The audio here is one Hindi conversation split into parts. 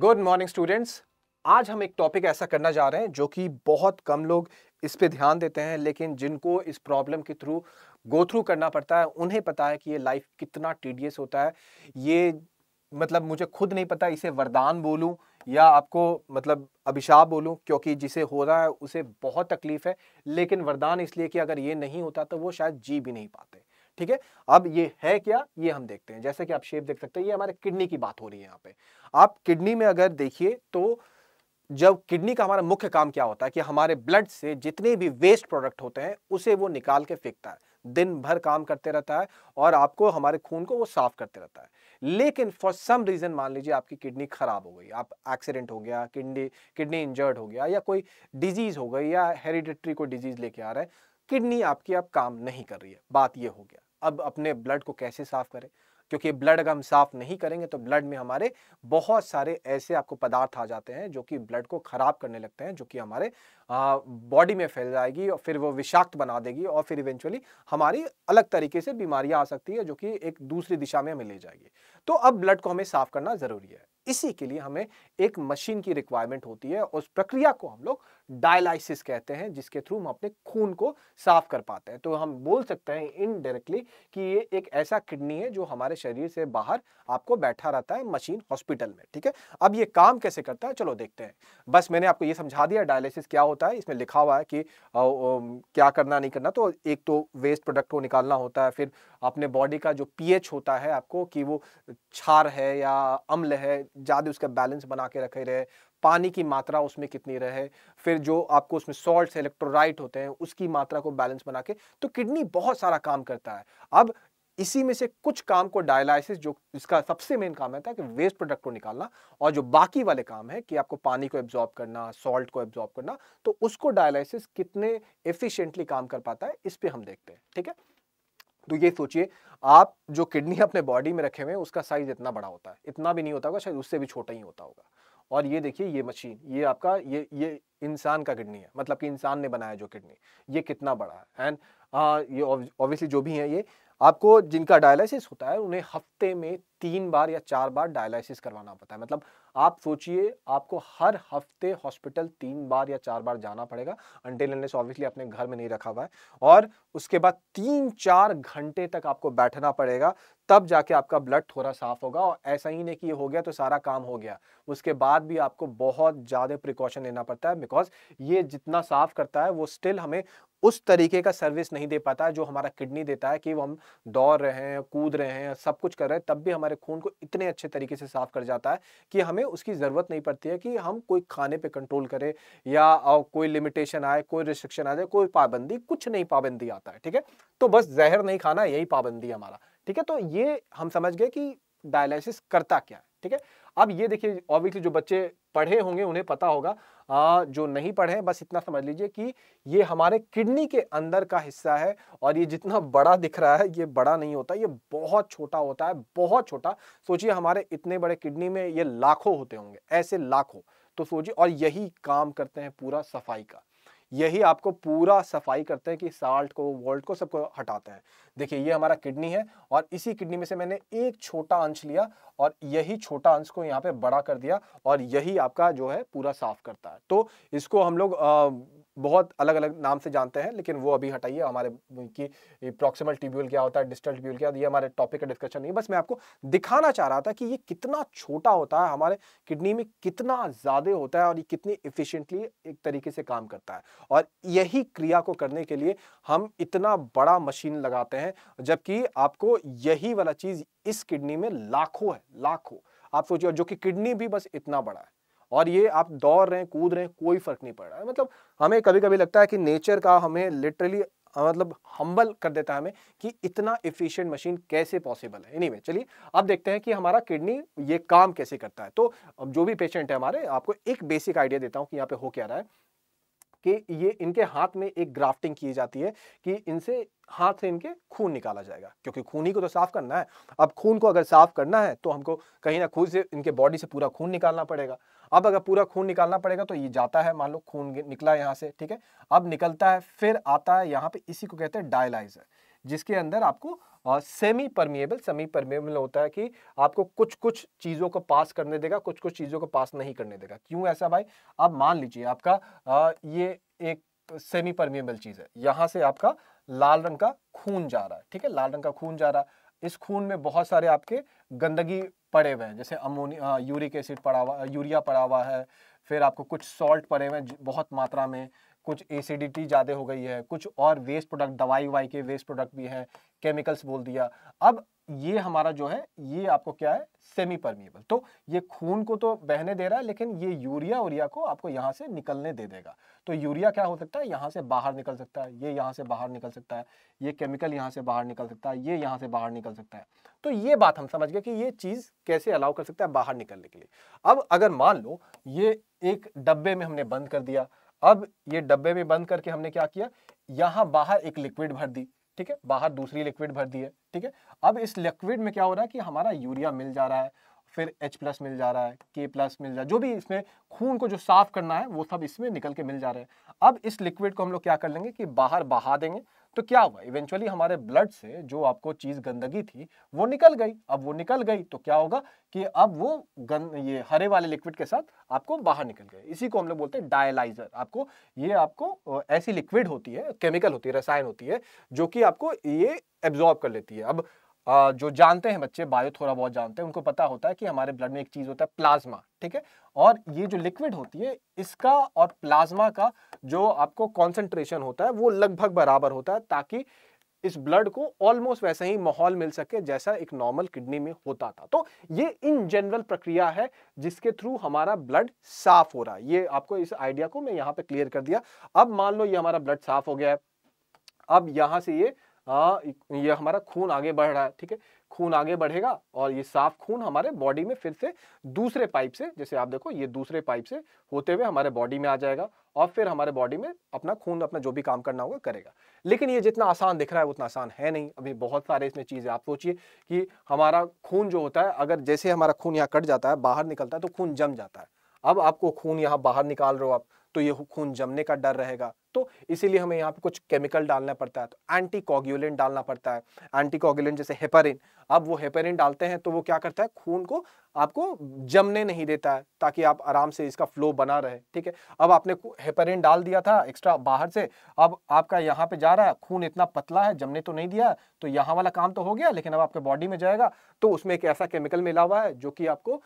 Good morning students. आज हम एक टॉपिक ऐसा करना जा रहे हैं जो कि बहुत कम लोग इस पे ध्यान देते हैं, लेकिन जिनको इस प्रॉब्लम के थ्रू गो थ्रू करना पड़ता है उन्हें पता है कि ये लाइफ कितना टीडियस होता है। ये मतलब मुझे खुद नहीं पता इसे वरदान बोलूं या आपको मतलब अभिशाप बोलूं, क्योंकि जिसे हो रहा है उसे बहुत तकलीफ है, लेकिन वरदान इसलिए कि अगर ये नहीं होता तो वो शायद जी भी नहीं पाते। ठीक है, अब ये है क्या ये हम देखते हैं। जैसे कि आप शेप देख सकते हैं, ये हमारे किडनी की बात हो रही है यहाँ पे। आप किडनी में अगर देखिए तो जब किडनी का हमारा मुख्य काम क्या होता है कि हमारे ब्लड से जितने भी वेस्ट प्रोडक्ट होते हैं उसे वो निकाल के फेंकता है, दिन भर काम करते रहता है और आपको हमारे खून को वो साफ करते रहता है। लेकिन फॉर सम रीजन मान लीजिए आपकी किडनी खराब हो गई, आप एक्सीडेंट हो गया, किडनी किडनी इंजर्ड हो गया या कोई डिजीज हो गई या हेरिडिटरी कोई डिजीज लेके आ रहा है, किडनी आपकी अब काम नहीं कर रही है। बात ये हो गया, अब अपने ब्लड को कैसे साफ करें, क्योंकि ब्लड अगर हम साफ नहीं करेंगे तो ब्लड में हमारे बहुत सारे ऐसे आपको पदार्थ आ जाते हैं जो कि ब्लड को खराब करने लगते हैं, जो कि हमारे बॉडी में फैल जाएगी और फिर वो विषाक्त बना देगी और फिर इवेंचुअली हमारी अलग तरीके से बीमारियां आ सकती है जो कि एक दूसरी दिशा में हमें ले जाएगी। तो अब ब्लड को हमें साफ करना जरूरी है। इसी के लिए हमें एक मशीन की रिक्वायरमेंट होती है। उस प्रक्रिया को हम लोग डायलाइसिस कहते हैं, जिसके थ्रू हम अपने खून को साफ कर पाते हैं। तो हम बोल सकते हैं इनडायरेक्टली कि ये एक ऐसा किडनी है जो हमारे शरीर से बाहर आपको बैठा रहता है मशीन हॉस्पिटल में। ठीक है, अब ये काम कैसे करता है चलो देखते हैं। बस मैंने आपको ये समझा दिया डायलिसिस क्या होता है, इसमें लिखा हुआ है कि क्या करना नहीं करना। तो एक तो वेस्ट प्रोडक्ट को निकालना होता है, फिर अपने बॉडी का जो पीएच होता है आपको कि वो क्षार है या अम्ल है, ज्यादा उसका बैलेंस बना के रखे रहे, पानी की मात्रा उसमें कितनी रहे, फिर जो आपको उसमें सॉल्ट्स इलेक्ट्रोलाइट होते हैं उसकी मात्रा को बैलेंस बना के। तो किडनी बहुत सारा काम करता है। अब इसी में से कुछ काम को डायलाइसिस, जो इसका सबसे मेन काम है कि वेस्ट प्रोडक्ट को निकालना, और जो बाकी वाले काम है कि आपको पानी को एब्जॉर्ब करना, सॉल्ट को एब्जॉर्ब करना, तो उसको डायलाइसिस कितने एफिशिएंटली काम कर पाता है इस पे हम देखते हैं। ठीक है, तो ये सोचिए आप जो किडनी अपने बॉडी में रखे हुए हैं उसका साइज इतना बड़ा होता है, इतना भी नहीं होता होगा, शायद उससे भी छोटा ही होता होगा। और ये देखिए ये मशीन, ये आपका ये इंसान का किडनी है, मतलब कि इंसान ने बनाया जो किडनी, ये कितना बड़ा है। एंड ये ऑब्वियसली जो भी है, ये आपको जिनका डायलिसिस होता है उन्हें हफ्ते में 3 बार या 4 बार डायलिसिस करवाना पड़ता है। मतलब आप सोचिए आपको हर हफ्ते हॉस्पिटल 3 बार या 4 बार जाना पड़ेगा, अनटिल अनलेस ऑब्वियसली अपने घर में नहीं रखा हुआ है, और उसके बाद 3-4 घंटे तक आपको बैठना पड़ेगा, तब जाके आपका ब्लड थोड़ा साफ होगा। और ऐसा ही नहीं कि ये हो गया तो सारा काम हो गया, उसके बाद भी आपको बहुत ज्यादा प्रिकॉशन लेना पड़ता है, बिकॉज ये जितना साफ करता है वो स्टिल हमें उस तरीके का सर्विस नहीं दे पाता है जो हमारा किडनी देता है। कि वो हम दौड़ रहे हैं, कूद रहे हैं, सब कुछ कर रहे हैं, तब भी हमारे खून को इतने अच्छे तरीके से साफ कर जाता है कि हमें उसकी जरूरत नहीं पड़ती है कि हम कोई खाने पे कंट्रोल करें या कोई लिमिटेशन आए, कोई रिस्ट्रिक्शन आ जाए, कोई पाबंदी, कुछ नहीं पाबंदी आता है। ठीक है, तो बस जहर नहीं खाना, यही पाबंदी हमारा। ठीक है, तो ये हम समझ गए कि डायलिसिस करता क्या है। ठीक है, अब ये देखिए ऑब्वियसली जो बच्चे पढ़े होंगे उन्हें पता होगा, जो नहीं पढ़े हैं बस इतना समझ लीजिए कि ये हमारे किडनी के अंदर का हिस्सा है। और ये जितना बड़ा दिख रहा है ये बड़ा नहीं होता, ये बहुत छोटा होता है, बहुत छोटा। सोचिए हमारे इतने बड़े किडनी में ये लाखों होते होंगे, ऐसे लाखों। तो सोचिए, और यही काम करते हैं पूरा सफाई का, यही आपको पूरा सफाई करते हैं कि साल्ट को, वोल्ट को, सबको हटाते हैं। देखिए ये हमारा किडनी है और इसी किडनी में से मैंने एक छोटा अंश लिया और यही छोटा अंश को यहाँ पे बड़ा कर दिया और यही आपका जो है पूरा साफ करता है। तो इसको हम लोग बहुत अलग अलग नाम से जानते हैं, लेकिन वो अभी हटाइए। हमारे कि प्रॉक्सिमल ट्यूब्यूल क्या होता है, डिस्टल ट्यूब्यूल क्या, ये हमारे टॉपिक का डिस्कशन नहीं है। बस मैं आपको दिखाना चाह रहा था कि ये कितना छोटा होता है, हमारे किडनी में कितना ज्यादा होता है और ये कितनी इफिशिएंटली एक तरीके से काम करता है। और यही क्रिया को करने के लिए हम इतना बड़ा मशीन लगाते हैं, जबकि आपको यही वाला चीज इस किडनी में लाखों है, लाखों। आप सोचिए, जो कि किडनी भी बस इतना बड़ा है और ये आप दौड़ रहे हैं, कूद रहे हैं, कोई फर्क नहीं पड़ रहा है। मतलब हमें कभी कभी लगता है कि नेचर का हमें लिटरली मतलब हम्बल कर देता है हमें कि इतना एफिशिएंट मशीन कैसे पॉसिबल है। एनीवे चलिए अब देखते हैं कि हमारा किडनी ये काम कैसे करता है। तो अब जो भी पेशेंट है हमारे, आपको एक बेसिक आइडिया देता हूं कि यहाँ पे हो क्या रहा है। कि ये इनके हाथ में एक ग्राफ्टिंग की जाती है कि इनसे हाथ से इनके खून निकाला जाएगा, क्योंकि खून ही को तो साफ करना है। अब खून को अगर साफ करना है तो हमको कहीं ना खुद से इनके बॉडी से पूरा खून निकालना पड़ेगा। अब अगर पूरा खून निकालना पड़ेगा तो ये जाता है, मान लो खून निकला यहाँ से, ठीक है, अब निकलता है, फिर आता है यहाँ पे, इसी को कहते हैं डायलाइजर, जिसके अंदर आपको सेमी परमिएबल होता है कि आपको कुछ कुछ चीज़ों को पास करने देगा, कुछ कुछ चीज़ों को पास नहीं करने देगा। क्यों ऐसा भाई? अब मान लीजिए आपका ये एक सेमी परमिएबल चीज़ है, यहाँ से आपका लाल रंग का खून जा रहा है, ठीक है, लाल रंग का खून जा रहा है। इस खून में बहुत सारे आपके गंदगी पड़े हुए हैं, जैसे यूरिक एसिड पड़ा हुआ, यूरिया पड़ा हुआ है, फिर आपको कुछ सॉल्ट पड़े हुए हैं बहुत मात्रा में, कुछ एसिडिटी ज़्यादा हो गई है, कुछ और वेस्ट प्रोडक्ट, दवाई वाई के वेस्ट प्रोडक्ट भी हैं, केमिकल्स बोल दिया। अब ये हमारा जो है ये आपको क्या है, सेमी परमिएबल। तो ये खून को तो बहने दे रहा है, लेकिन ये यूरिया को आपको यहाँ से निकलने दे देगा। तो यूरिया क्या हो सकता है, यहाँ से बाहर निकल सकता है, ये यहाँ से बाहर निकल सकता है, ये केमिकल यहाँ से बाहर निकल सकता है, ये यहाँ से बाहर निकल सकता है। तो ये बात हम समझ गए कि ये चीज़ कैसे अलाउ कर सकता है बाहर निकलने के लिए। अब अगर मान लो ये एक डब्बे में हमने बंद कर दिया, अब ये डब्बे में बंद करके हमने क्या किया, यहाँ बाहर एक लिक्विड भर दी, ठीक है, बाहर दूसरी लिक्विड भर दी है, ठीक है। अब इस लिक्विड में क्या हो रहा है कि हमारा यूरिया मिल जा रहा है, फिर H+ मिल जा रहा है, K+ मिल जा रहा है, जो भी इसमें खून को जो साफ करना है वो सब इसमें निकल के मिल जा रहे हैं। अब इस लिक्विड को हम लोग क्या कर लेंगे कि बाहर बहा देंगे, तो क्या हुआ, इवेंचुअली हमारे ब्लड से जो आपको चीज गंदगी थी वो निकल गई। अब वो निकल गई तो क्या होगा कि अब वो ये हरे वाले लिक्विड के साथ आपको बाहर निकल गए। इसी को हम लोग बोलते हैं डायलाइजर। आपको ऐसी लिक्विड होती है, केमिकल होती है, रसायन होती है, जो कि आपको ये एब्जॉर्ब कर लेती है। अब जो जानते हैं बच्चे, बायो थोड़ा बहुत जानते हैं, उनको पता होता है कि हमारे ब्लड में एक चीज होता है प्लाज्मा, ठीक है, और ये जो लिक्विड होती है इसका और प्लाज्मा का जो आपको कॉन्सेंट्रेशन होता है वो लगभग बराबर होता है, ताकि इस ब्लड को ऑलमोस्ट वैसा ही माहौल मिल सके जैसा एक नॉर्मल किडनी में होता था। तो ये इन जनरल प्रक्रिया है जिसके थ्रू हमारा ब्लड साफ हो रहा है। ये आपको इस आइडिया को मैं यहाँ पे क्लियर कर दिया। अब मान लो ये हमारा ब्लड साफ हो गया है, अब यहाँ से ये हमारा खून आगे बढ़ रहा है, ठीक है, खून आगे बढ़ेगा और ये साफ खून हमारे बॉडी में फिर से दूसरे पाइप से, जैसे आप देखो ये दूसरे पाइप से होते हुए हमारे बॉडी में आ जाएगा और फिर हमारे बॉडी में अपना खून अपना जो भी काम करना होगा करेगा। लेकिन ये जितना आसान दिख रहा है उतना आसान है नहीं, अभी बहुत सारे इसमें चीजें। आप सोचिए कि हमारा खून जो होता है, अगर जैसे हमारा खून यहाँ कट जाता है, बाहर निकलता है, तो खून जम जाता है। अब आपको खून यहाँ बाहर निकाल रहे हो आप, तो ये खून जमने का डर रहेगा, तो इसीलिए हमें यहाँ पे कुछ केमिकल डालना पड़ता है, तो एंटीकोगुलेंट डालना पड़ता है। एंटीकोगुलेंट जैसे हेपरिन, अब वो हेपरिन डालते हैं तो वो क्या करता है, खून को आपको जमने नहीं देता है, ताकि आप आराम से इसका फ्लो बना रहे, ठीक है। अब आपने हेपरिन डाल दिया था एक्स्ट्रा बाहर से, अब आपका यहाँ पे जा रहा है, खून इतना पतला है, जमने तो नहीं दिया, तो यहाँ वाला काम तो हो गया, लेकिन अब आपके बॉडी में जाएगा तो उसमें एक ऐसा केमिकल मिला हुआ है जो कि आपको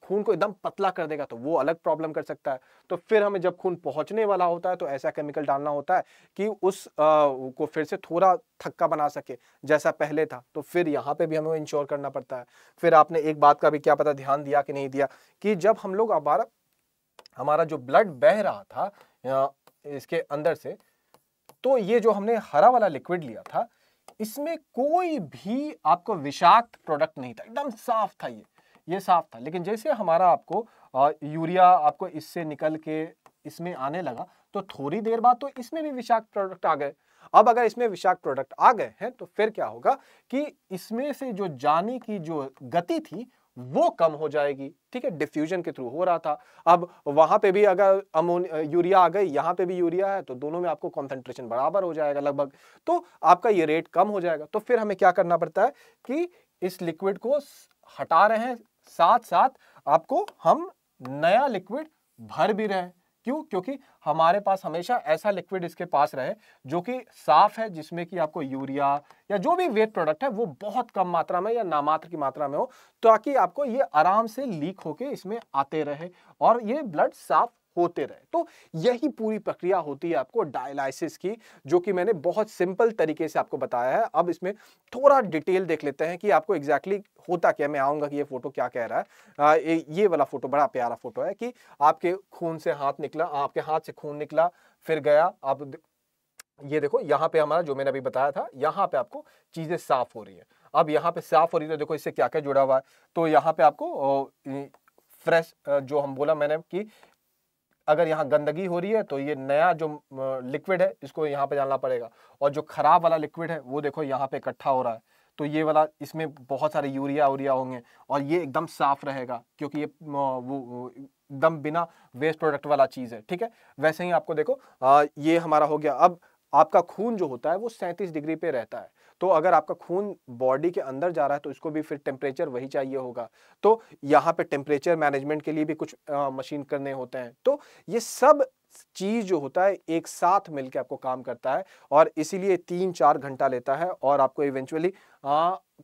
खून को एकदम पतला कर देगा, तो वो अलग प्रॉब्लम कर सकता है। तो फिर हमें जब खून पहुंचने वाला होता है तो ऐसा केमिकल डालना होता है कि उस को फिर से थोड़ा थक्का बना सके जैसा पहले था। तो फिर यहाँ पे भी हमें इंश्योर करना पड़ता है। फिर आपने एक बात का भी क्या पता ध्यान दिया कि नहीं दिया, कि जब हम लोग हमारा जो ब्लड बह रहा था इसके अंदर से, तो ये जो हमने हरा वाला लिक्विड लिया था, इसमें कोई भी आपको विषाक्त प्रोडक्ट नहीं था, एकदम साफ था, ये साफ था। लेकिन जैसे हमारा आपको यूरिया आपको इससे निकल के इसमें आने लगा, तो थोड़ी देर बाद तो इसमें भी विषाक्त प्रोडक्ट आ गए। अब अगर इसमें विषाक्त प्रोडक्ट आ गए हैं तो फिर क्या होगा कि इसमें से जो जाने की जो गति थी वो कम हो जाएगी, ठीक है, डिफ्यूजन के थ्रू हो रहा था। अब वहां पे भी अगर यूरिया आ गई, यहाँ पे भी यूरिया है, तो दोनों में आपको कॉन्सेंट्रेशन बराबर हो जाएगा लगभग, तो आपका ये रेट कम हो जाएगा। तो फिर हमें क्या करना पड़ता है कि इस लिक्विड को हटा रहे हैं, साथ साथ आपको हम नया लिक्विड भर भी रहे हैं। क्यों? क्योंकि हमारे पास हमेशा ऐसा लिक्विड इसके पास रहे जो कि साफ है, जिसमें कि आपको यूरिया या जो भी वेट प्रोडक्ट है वो बहुत कम मात्रा में या नामात्र की मात्रा में हो, ताकि आपको ये आराम से लीक होके इसमें आते रहे और ये ब्लड साफ होते रहे। तो यही पूरी प्रक्रिया होती है आपको डायलाइसिस की, जो कि मैंने बहुत सिंपल तरीके से आपको बताया है। अब इसमें थोड़ा डिटेल देख लेते हैं कि आपको एग्जैक्टली होता क्या। मैं आऊंगा कि ये फोटो क्या कह रहा है। ये वाला फोटो बड़ा प्यारा फोटो है कि आपके खून से हाथ निकला, आपके हाथ से खून निकला, फिर गया, आप ये देखो यहाँ पे हमारा जो मैंने अभी बताया था, यहाँ पे आपको चीजें साफ हो रही है। अब यहाँ पे साफ हो रही है तो देखो इससे क्या क्या जुड़ा हुआ है। तो यहाँ पे आपको फ्रेश जो हम बोला मैंने कि अगर यहाँ गंदगी हो रही है तो ये नया जो लिक्विड है इसको यहाँ पे डालना पड़ेगा, और जो खराब वाला लिक्विड है वो देखो यहाँ पे इकट्ठा हो रहा है, तो ये वाला इसमें बहुत सारे यूरिया होंगे और ये एकदम साफ रहेगा, क्योंकि ये वो एकदम बिना वेस्ट प्रोडक्ट वाला चीज है, ठीक है। वैसे ही आपको देखो ये हमारा हो गया। अब आपका खून जो होता है वो 37 डिग्री पे रहता है। तो अगर आपका खून बॉडी के अंदर जा रहा है तो इसको भी फिर टेम्परेचर वही चाहिए होगा। तो यहाँ पे टेम्परेचर मैनेजमेंट के लिए भी कुछ मशीन करने होते हैं। तो ये सब चीज जो होता है एक साथ मिलकर आपको काम करता है और इसीलिए 3-4 घंटा लेता है और आपको इवेंचुअली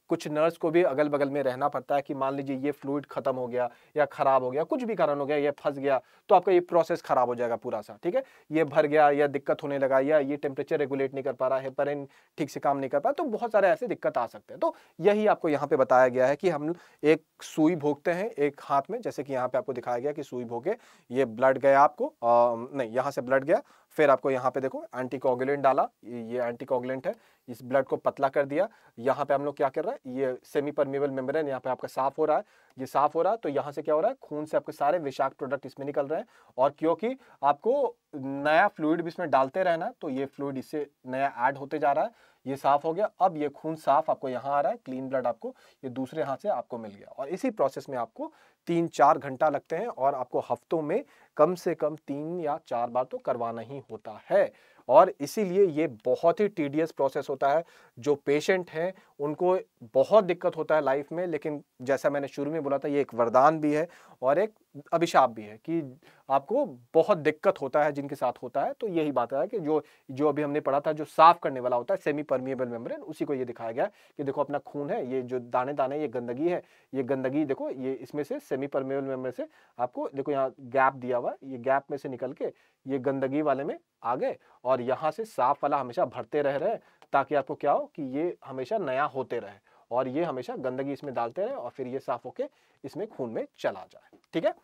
कुछ नर्स को भी अगल बगल में रहना पड़ता है कि मान लीजिए ये फ्लूइड खत्म हो गया या खराब हो गया, कुछ भी कारण हो गया, ये फंस गया, तो आपका ये प्रोसेस खराब हो जाएगा पूरा सा, ठीक है। ये भर गया या दिक्कत होने लगा या ये टेम्परेचर रेगुलेट नहीं कर पा रहा है, हेपरिन ठीक से काम नहीं कर पा, तो बहुत सारे ऐसे दिक्कत आ सकते हैं। तो यही आपको यहाँ पे बताया गया है कि हम एक सुई भोगते हैं एक हाथ में, जैसे कि यहाँ पे आपको दिखाया गया कि सुई भोगे, ये ब्लड गया आपको, नहीं यहाँ से ब्लड गया, फिर आपको यहाँ पे देखो एंटीकोगुलेंट डाला, ये एंटीकोगुलेंट है, इस ब्लड को पतला कर दिया। यहाँ पे हम लोग क्या कर रहे हैं, ये सेमी परमेबल मेम्ब्रेन यहाँ पे आपका साफ हो रहा है, ये साफ हो रहा है, तो यहाँ से क्या हो रहा है, खून से आपके सारे विषाक्त प्रोडक्ट इसमें निकल रहे हैं। और क्योंकि आपको नया फ्लूइड भी इसमें डालते रहना है, तो ये फ्लूइड इससे नया ऐड होते जा रहा है, ये साफ हो गया। अब ये खून साफ आपको यहाँ आ रहा है, क्लीन ब्लड आपको ये दूसरे हाथ से आपको मिल गया। और इसी प्रोसेस में आपको 3-4 घंटा लगते हैं और आपको हफ्तों में कम से कम 3 या 4 बार तो करवाना ही होता है। और इसीलिए ये बहुत ही टीडियस प्रोसेस होता है। जो पेशेंट हैं उनको बहुत दिक्कत होता है लाइफ में, लेकिन जैसा मैंने शुरू में बोला था, ये एक वरदान भी है और एक अभिशाप भी है कि आपको बहुत दिक्कत होता है जिनके साथ होता है। तो यही बात है कि जो अभी हमने पढ़ा था, जो साफ करने वाला होता है सेमी परमिएबल मेम्ब्रेन, उसी को ये दिखाया गया कि देखो अपना खून है, ये जो दाने दाने ये गंदगी है, ये गंदगी देखो ये इसमें से सेमी परमिएबल मेम्ब्रेन से आपको देखो यहाँ गैप दिया हुआ, ये गैप में से निकल के ये गंदगी वाले में आ गए और यहाँ से साफ वाला हमेशा भरते रह रहे हैं, ताकि आपको क्या हो कि ये हमेशा नया होते रहे और ये हमेशा गंदगी इसमें डालते रहे और फिर ये साफ होके इसमें खून में चला जाए, ठीक है।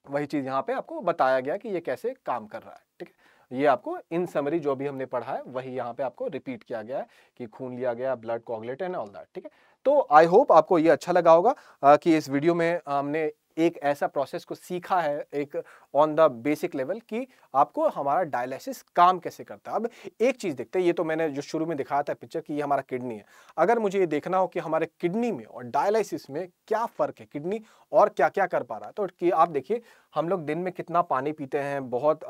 वही चीज यहाँ पे आपको बताया गया कि ये कैसे काम कर रहा है, ठीक है। ये आपको इन समरी जो भी हमने पढ़ा है वही यहाँ पे आपको रिपीट किया गया है कि खून लिया गया, blood coagulate and all that, ठीक है। तो आई होप आपको ये अच्छा लगा होगा कि इस वीडियो में हमने एक ऐसा प्रोसेस को सीखा है, एक ऑन द बेसिक लेवल, कि आपको हमारा डायलिसिस काम कैसे करता है। अब एक चीज देखते हैं, ये तो मैंने जो शुरू में दिखाया था पिक्चर कि ये हमारा किडनी है। अगर मुझे ये देखना हो कि हमारे किडनी में और डायलिसिस में क्या फर्क है, किडनी और क्या क्या कर पा रहा है, तो कि आप देखिए हम लोग दिन में कितना पानी पीते हैं, बहुत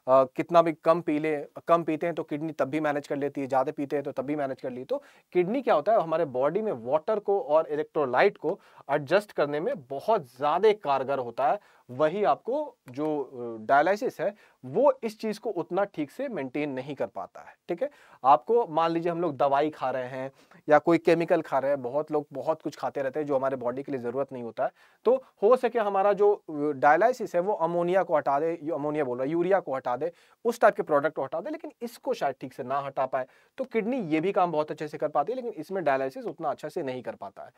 कितना भी कम पीते हैं तो किडनी तब भी मैनेज कर लेती है, ज्यादा पीते हैं तो तब भी मैनेज कर ली। तो किडनी क्या होता है, हमारे बॉडी में वाटर को और इलेक्ट्रोलाइट को एडजस्ट करने में बहुत ज्यादा कारगर होता है। वही आपको जो डायलिसिस है वो इस चीज को उतना ठीक से मेंटेन नहीं कर पाता है, ठीक है। आपको मान लीजिए हम लोग दवाई खा रहे हैं या कोई केमिकल खा रहे हैं, बहुत लोग बहुत कुछ खाते रहते हैं जो हमारे बॉडी के लिए जरूरत नहीं होता है। तो हो सके हमारा जो डायलिसिस है वो अमोनिया को हटा दे, अमोनिया बोल रहा है, यूरिया को हटा दे, उस टाइप के प्रोडक्ट को हटा दे, लेकिन इसको शायद ठीक से ना हटा पाए। तो किडनी ये भी काम बहुत अच्छे से कर पाती है, लेकिन इसमें डायलिसिस उतना अच्छा से नहीं कर पाता है।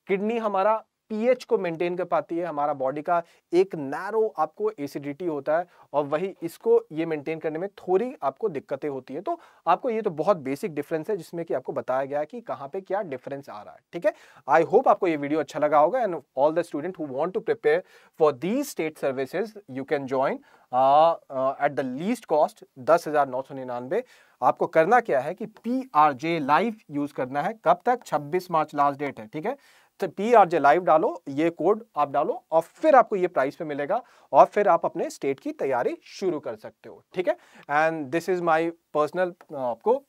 किडनी हमारा पीएच को मेंटेन कर पाती है, हमारा बॉडी का एक नैरो आपको एसिडिटी होता है और वही इसको ये मेंटेन करने में थोड़ी आपको दिक्कतें होती है। तो आपको ये तो बहुत बेसिक डिफरेंस है जिसमें कि आपको बताया गया है कि कहाँ पे क्या डिफरेंस आ रहा है, ठीक है। आई होप आपको ये वीडियो अच्छा लगा होगा and all the student who want to prepare for these state services you can join at the least cost 10,999। आपको करना क्या है कि PRJ लाइव यूज करना है। कब तक? 26 मार्च लास्ट डेट है, ठीक है। तो PRJ लाइव डालो, ये कोड आप डालो और फिर आपको ये प्राइस पे मिलेगा और फिर आप अपने स्टेट की तैयारी शुरू कर सकते हो, ठीक है। And this is my personal, आपको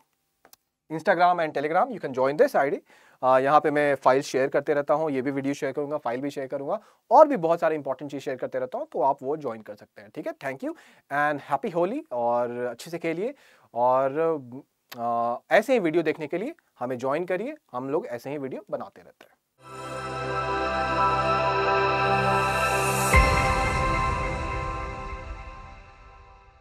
Instagram and Telegram, you can join this ID. यहाँ पे मैं फाइल शेयर करते रहता हूँ, ये भी वीडियो शेयर करूंगा, फाइल भी शेयर करूंगा और भी बहुत सारे इंपॉर्टेंट चीज शेयर करते रहता हूँ, तो आप वो ज्वाइन कर सकते हैं, ठीक है। Thank you and happy Holi और अच्छे से खेलिए और ऐसे ही वीडियो देखने के लिए हमें ज्वाइन करिए, हम लोग ऐसे ही वीडियो बनाते रहते हैं।